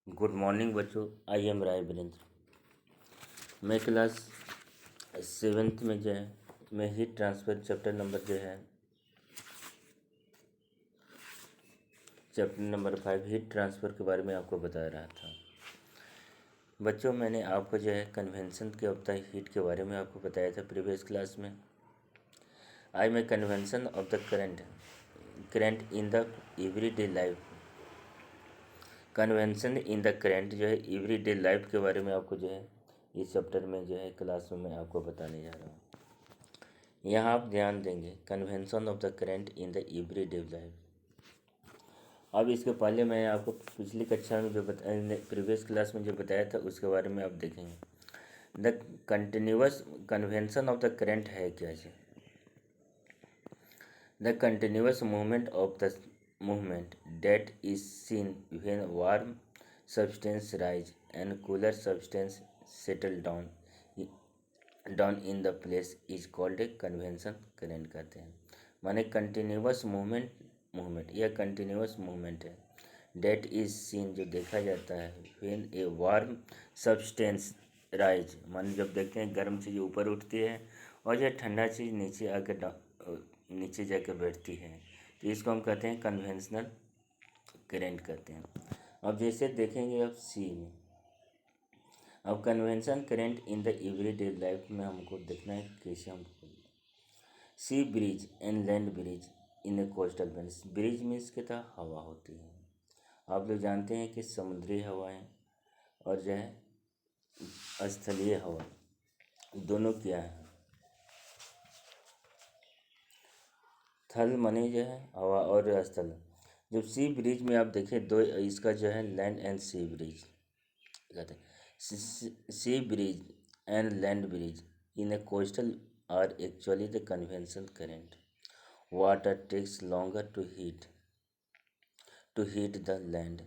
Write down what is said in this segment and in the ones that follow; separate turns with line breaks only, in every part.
Good morning बच्चों। I am राय वीरेंद्र। मैं class seventh में जो है मैं heat transfer chapter number 5 heat transfer के बारे में आपको बता रहा था। बच्चों, मैंने आपको जो है कन्वेंशन के ऑफ द हीट के बारे में आपको बताया था प्रीवियस क्लास में। आई में convention of the current in the everyday life. Convention in the current जो है एवरीडे लाइफ के बारे में आपको जो है इस चैप्टर में जो है क्लास में मैं आपको बताने जा रहा हूँ। यहाँ आप ध्यान देंगे convention of the current in the everyday life. अब इसके पहले मैं आपको पिछली कक्षा में जो प्रीवियस क्लास में जो बताया था उसके बारे में आप देखेंगे। The continuous convention of the current है क्या जी? The continuous movement of the movement that is seen when warm substance rise and cooler substance settle down in the place is called a convection current कहते हैं। माने continuous movement या continuous movement है date is seen जो देखा जाता है when a warm substance rise माने जब देखते हैं गर्म चीज़ ऊपर उठती है और जो ठंडा चीज़ नीचे जाकर बैठती है, तो इसको हम कहते हैं कन्वेंशनल करंट कहते हैं। अब जैसे देखेंगे अब सी में, अब convention current in the everyday life में हमको देखना है कैसे हमको। Sea breeze and land breeze in a coastal belt. Breeze means के था हवा होती है। आप लोग जानते हैं कि समुद्री हवाएं और जो है स्थलीय हवा दोनों क्या है। थल मने जो है हवा और स्थल। जब सी ब्रिज में आप देखें दो, इसका जो है लैंड एंड सी ब्रिज कहते हैं। Sea breeze and land breeze in a coastal are actually the convention current. Water takes longer to heat the land.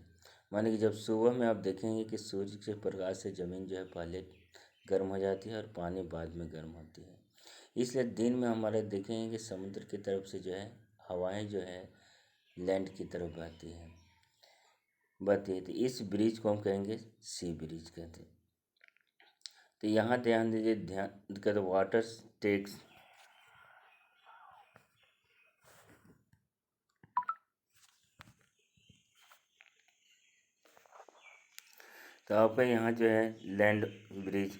माने कि जब सुबह में आप देखेंगे कि सूर्य के प्रकाश से ज़मीन जो है पहले गर्म हो जाती है और पानी बाद में गर्म होती है। इसलिए दिन में हमारे देखेंगे कि समुद्र की तरफ से जो है हवाएं जो है लैंड की तरफ बहती है, तो इस ब्रिज को हम कहेंगे सी ब्रिज कहते हैं। तो यहाँ ध्यान दीजिए, ध्यान कर वाटर टेक्स तो आपका यहाँ जो है लैंड ब्रिज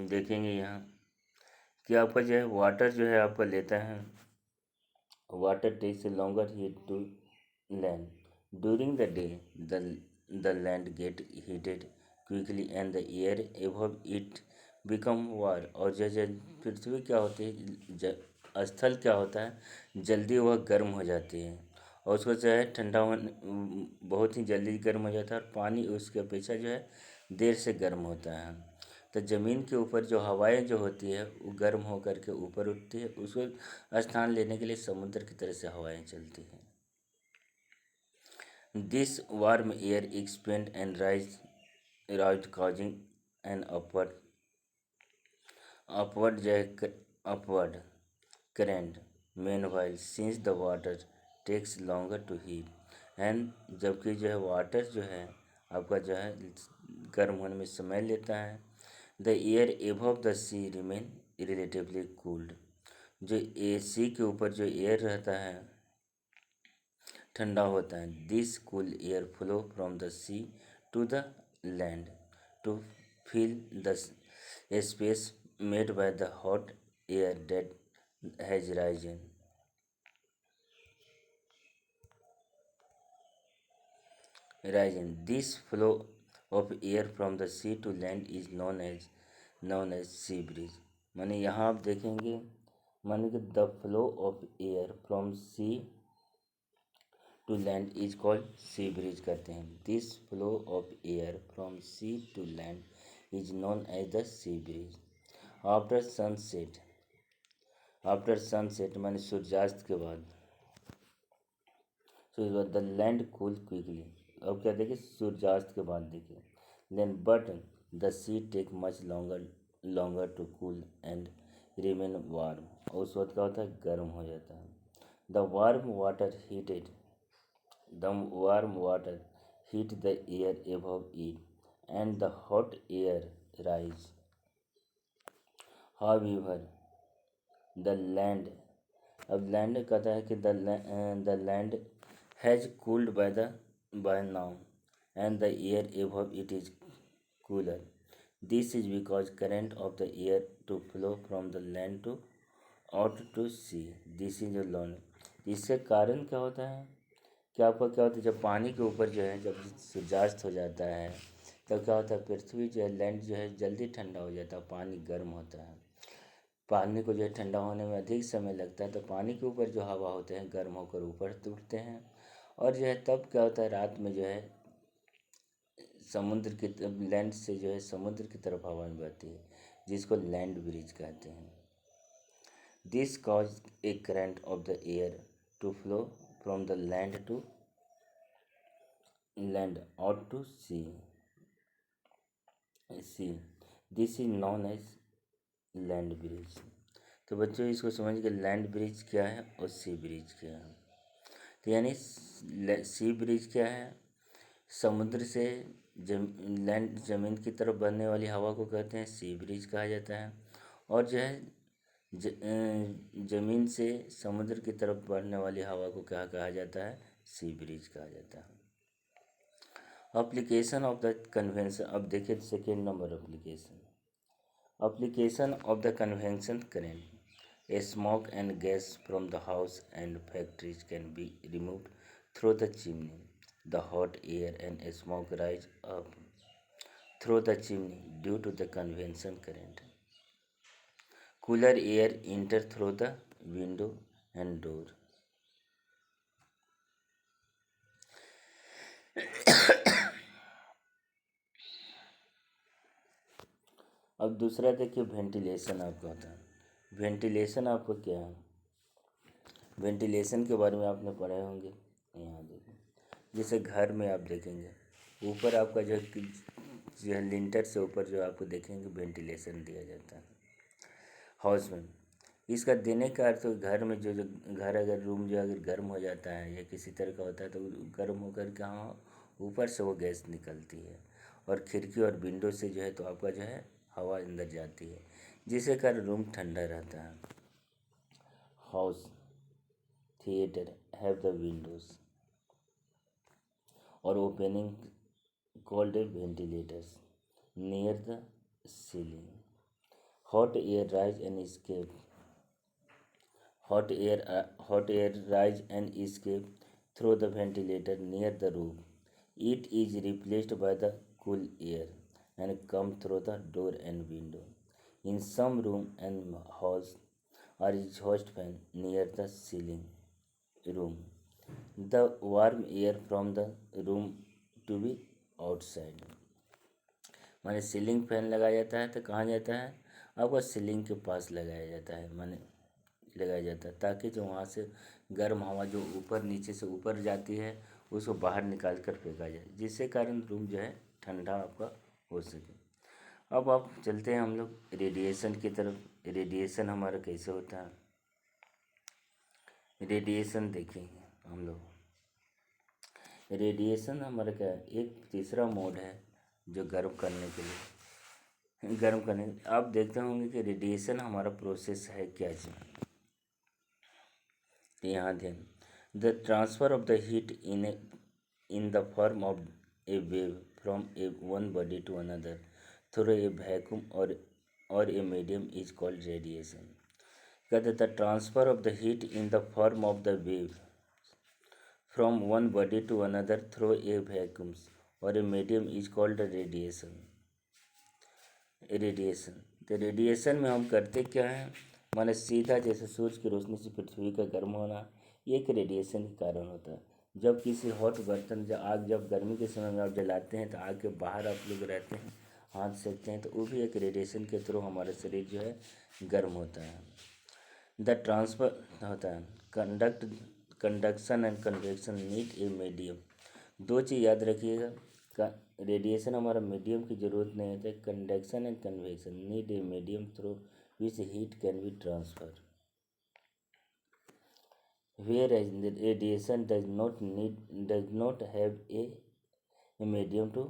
देखेंगे यहाँ कि आपका जो है वाटर जो है आपका लेता है, water takes a longer heat to land during the day. The land get heated quickly and the air above it become warm. और जैसे पृथ्वी क्या होती है, स्थल क्या होता है, जल्दी वह गर्म हो जाती है और उसको जो है ठंडा होने बहुत ही जल्दी गर्म हो जाता है और पानी उसके अपेक्षा जो है देर से गर्म होता है। तो ज़मीन के ऊपर जो हवाएं जो होती है वो गर्म होकर के ऊपर उठती है, उसको स्थान लेने के लिए समुद्र की तरह से हवाएं चलती हैं। This warm air expand and rise causing an upward upward current। meanwhile since the water takes longer to heat and जबकि जो है वाटर जो है आपका जो है गर्म होने में समय लेता है। The air above the sea remain relatively cooled. जो ए सी के ऊपर जो एयर रहता है ठंडा होता है। This cool air flow from the sea to the land to fill the space made by the hot air that has risen. This flow of air from the sea to land is known as sea breeze. माने यहाँ आप देखेंगे, माने कि the flow of air from sea to land is called sea breeze कहते हैं। This flow of air from sea to land is known as the sea breeze. After sunset माने सूर्यास्त के बाद द लैंड कूल क्विकली। अब क्या देखिए सूर्यास्त के बाद देखिए then but the sea take much longer to cool and remain warm. और उस वक्त क्या होता है गर्म हो जाता है। The warm water heated the warm water heat the air above it, and the hot air rise. However, the land अब लैंड कहता है कि the land has cooled by now and the air above it is cooler. This is because current of the air to flow from the land to out to sea. This is long. इससे कारण क्या होता है कि आपका क्या होता है, जब पानी के ऊपर जो है जब सूर्यास्त हो जाता है तब क्या होता है, पृथ्वी जो है लैंड जो है जल्दी ठंडा हो जाता है, पानी गर्म होता है. पानी को जो है ठंडा होने में अधिक समय लगता है, तो पानी के ऊपर जो हवा होते हैं गर्म होकर ऊपर उठते हैं. और जो है तब क्या होता है, रात में जो है समुद्र की लैंड से जो है समुद्र की तरफ हवा बहती है, जिसको लैंड ब्रिज कहते हैं. This cause a current of the air to flow from the land to land out to sea. See this is known as land breeze. तो बच्चों इसको समझ के लैंड ब्रिज क्या है और सी ब्रिज क्या है. तो यानी सी ब्रिज क्या है, समुद्र से लैंड ज़मीन की तरफ बहने वाली हवा को कहते हैं सी ब्रिज कहा जाता है. और जो है ज़मीन से समुद्र की तरफ बढ़ने वाली हवा को क्या कहा जाता है, सी ब्रिज कहा जाता है. Application of the convention. अब देखिए second number application. Application of the convection current. A smoke and gas from the house and factories can be removed through the chimney. The hot air and smoke rise up through the chimney due to the convection current. Cooler air enter through the window and door. अब दूसरा देखिए ventilation आपका होता है. Ventilation आपको क्या है, ventilation के बारे में आपने पढ़े होंगे. यहाँ देखिए जैसे घर में आप देखेंगे ऊपर आपका जो है लिंटर से ऊपर जो आपको देखेंगे वेंटिलेशन दिया जाता है हाउस में. इसका देने का अर्थ घर में जो जो घर अगर रूम जो अगर गर्म हो जाता है या किसी तरह का होता है तो गर्म होकर के हाँ ऊपर से वो गैस निकलती है और खिड़की और विंडो से जो है तो आपका जो है हवा अंदर जाती है, जिसके कारण रूम ठंडा रहता है. House theatre have the Windows or opening called a ventilators near the ceiling. Hot air rise and escape. Hot air rise and escape through the ventilator near the roof. It is replaced by the cool air and come through the door and window. In some room and halls are exhaust fan near the ceiling room. The warm air from the room to be outside. माने ceiling fan लगाया जाता है तो कहाँ जाता है, आपको ceiling के पास लगाया जाता है, माने लगाया जाता है ताकि जो वहाँ से गर्म हवा जो ऊपर नीचे से ऊपर जाती है उसको बाहर निकाल कर फेंका जाए, जिससे कारण रूम जो है ठंडा आपका हो सके. अब आप चलते हैं हम लोग रेडिएशन की तरफ. रेडिएशन हमारा कैसे होता है, रेडिएशन देखेंगे हम लोग. रेडिएशन हमारा क्या है, एक तीसरा मोड है जो गर्म करने के लिए गर्म करने. आप देखते होंगे कि रेडिएशन हमारा प्रोसेस है क्या चीज़. यहाँ ध्यान, the transfer of the heat in the form of a wave from a one body to another through a vacuum और a medium is called radiation. कहते the transfer of the heat in the form of the wave from one body to another through a vacuum or a medium is called radiation. Radiation. तो radiation में हम करते क्या हैं, माने सीधा जैसे सूरज की रोशनी से पृथ्वी का गर्म होना ये एक रेडिएशन के कारण होता है. जब किसी हॉट बर्तन जब गर्मी के समय में आप जलाते हैं तो आग के बाहर आप लोग रहते हैं हाथ सेकते हैं तो वो भी एक रेडिएशन के थ्रू हमारा शरीर जो है गर्म होता है. द ट्रांसफर होता है conduction and convection need a medium. दो चीज़ याद रखिएगा, रेडिएशन हमारा मीडियम की ज़रूरत नहीं होती. Conduction and convection need a medium through which heat can be transfer. whereas the radiation does not have a medium to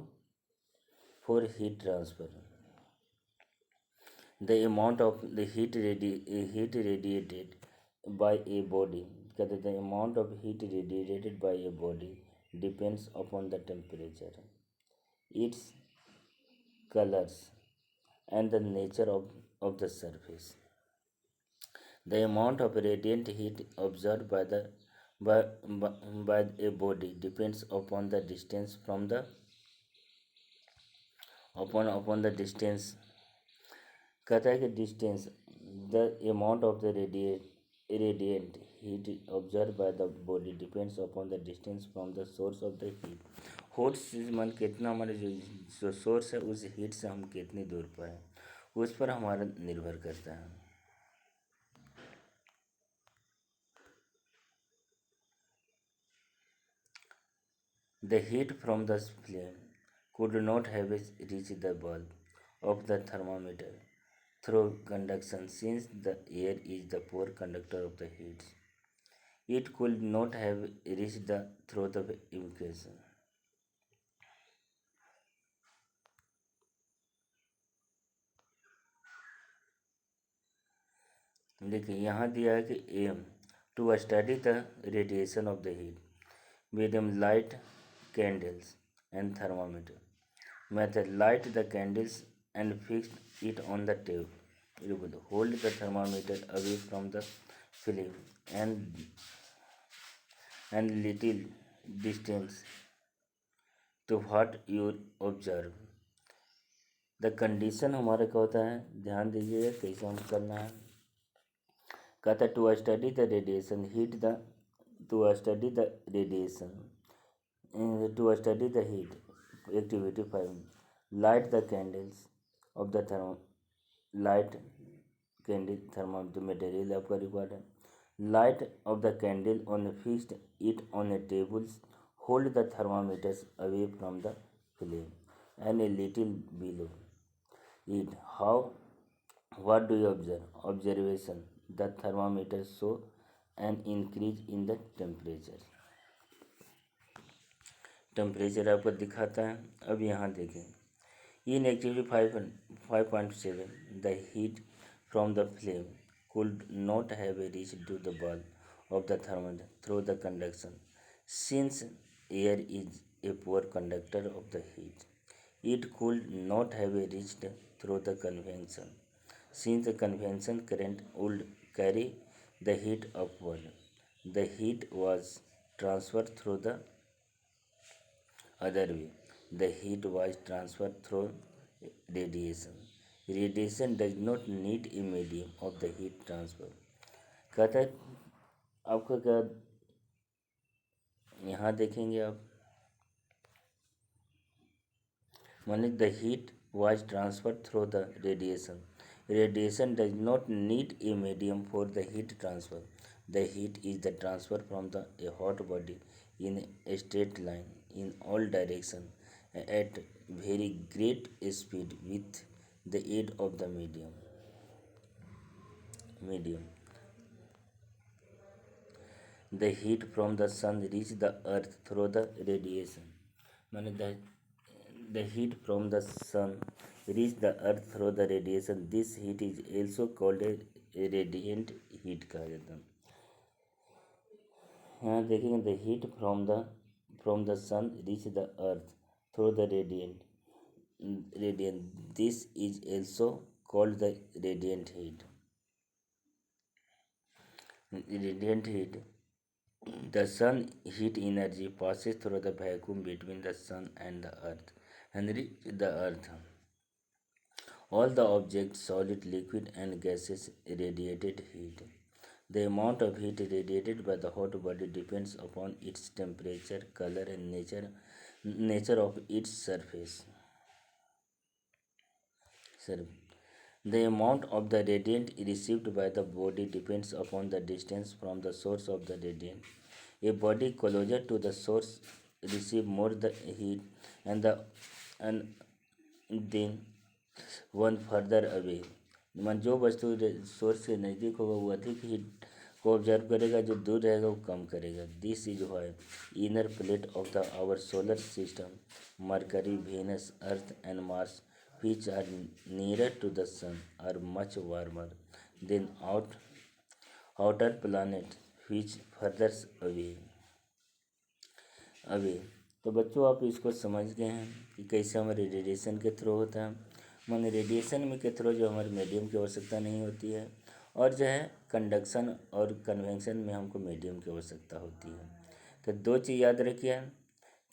for heat transfer. The amount of the heat radiated by a body, the amount of heat radiated by a body depends upon the temperature, its colors, and the nature of the surface. The amount of radiant heat observed by, by, by a body depends upon the distance from the upon the distance, कहता है कि distance, the amount of the radiant heat observed by the body depends upon the distance from the source of the heat. होट से मन कितना हमारे जो source है उस हीट से हम कितनी दूर पर हैं उस पर हमारा निर्भर करता है. The heat from the flame could not have reached the bulb of the thermometer through conduction, since the air is the poor conductor of the heat. It could not have reached the throat of evacuation. देखिए यहाँ दिया है कि aim to study the radiation of the heat with them light candles and thermometer. Method: light the candles and fix it on the table. Hold the thermometer away from the flame and little distance to what you observe. The condition हमारा क्या होता है, ध्यान दीजिएगा कैसे हम करना है. कहता है to study the radiation heat the to study the radiation to study the heat activity 5 light the candles of the light candle thermometer material आपका रिक्वायर्ड है. Light of the candle on fixed it on a tables. Hold the thermometers away from the flame and a little below it. How? What do you observe? Observation: the thermometer show an increase in the temperature. Temperature आपको दिखाता है. अब यहाँ देखें in activity 5.7 the heat from the flame could not have reached to the bulb of the thermometer through the conduction, since air is a poor conductor of the heat. It could not have reached through the convection, since the convection current would carry the heat upward. The heat was transferred through the other way. The heat was transferred through radiation. Radiation does not need a medium of the heat transfer. कहता है आपका क्या यहाँ देखेंगे आप माने the heat was transferred through the radiation. Radiation does not need a medium for the heat transfer. The heat is the transfer from a hot body in a straight line in all directions at very great speed with the aid of the medium. The heat from the sun reaches the earth through the radiation. माने the heat from the sun reach the earth through the radiation. This heat is also called a radiant heat कहा जाता है. यहाँ देखेंगे the heat from the sun reach the earth through the radiant. This is also called the radiant heat. Radiant heat. The sun heat energy passes through the vacuum between the sun and the earth and reach the earth. All the objects, solid, liquid, and gases radiated heat. The amount of heat radiated by the hot body depends upon its temperature, color, and nature of its surface. The amount of the radiant received by the body depends upon the distance from the source of the radiant. A body closer to the source receive more the heat and then one further away. मन जो वस्तु source के नज़दीक होगा वो अधिक heat को observe करेगा, जो दूर रहेगा वो कम करेगा। This is why inner plate of the our solar system Mercury, Venus, Earth and Mars which are nearer to the sun are much warmer than outer planet which further away। तो बच्चों आप इसको समझ गए हैं कि कैसे हमारे रेडिएशन के थ्रू होता है। माने रेडिएशन में के थ्रू जो हमारे मीडियम की आवश्यकता नहीं होती है, और जो है कंडक्शन और कन्वेंशन में हमको मीडियम की आवश्यकता होती है। तो दो चीज़ याद रखिए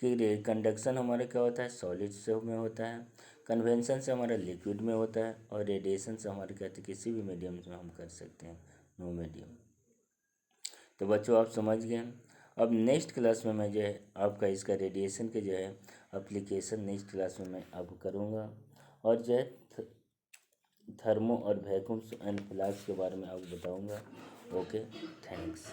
कि कंडक्शन हमारे क्या होता है, सॉलिड से में होता है, कन्वेंशन से हमारा लिक्विड में होता है, और रेडिएशन से हमारे कहते हैं किसी भी मीडियम में हम कर सकते हैं, नो मीडियम। तो बच्चों आप समझ गए। अब नेक्स्ट क्लास में मैं जो है आपका इसका रेडिएशन के जो है एप्लीकेशन नेक्स्ट क्लास में मैं आपको करूँगा, और जो है थर्मो और वैक्यूम्स एंड फ्लास्क के बारे में आपको बताऊँगा। Okay, thanks.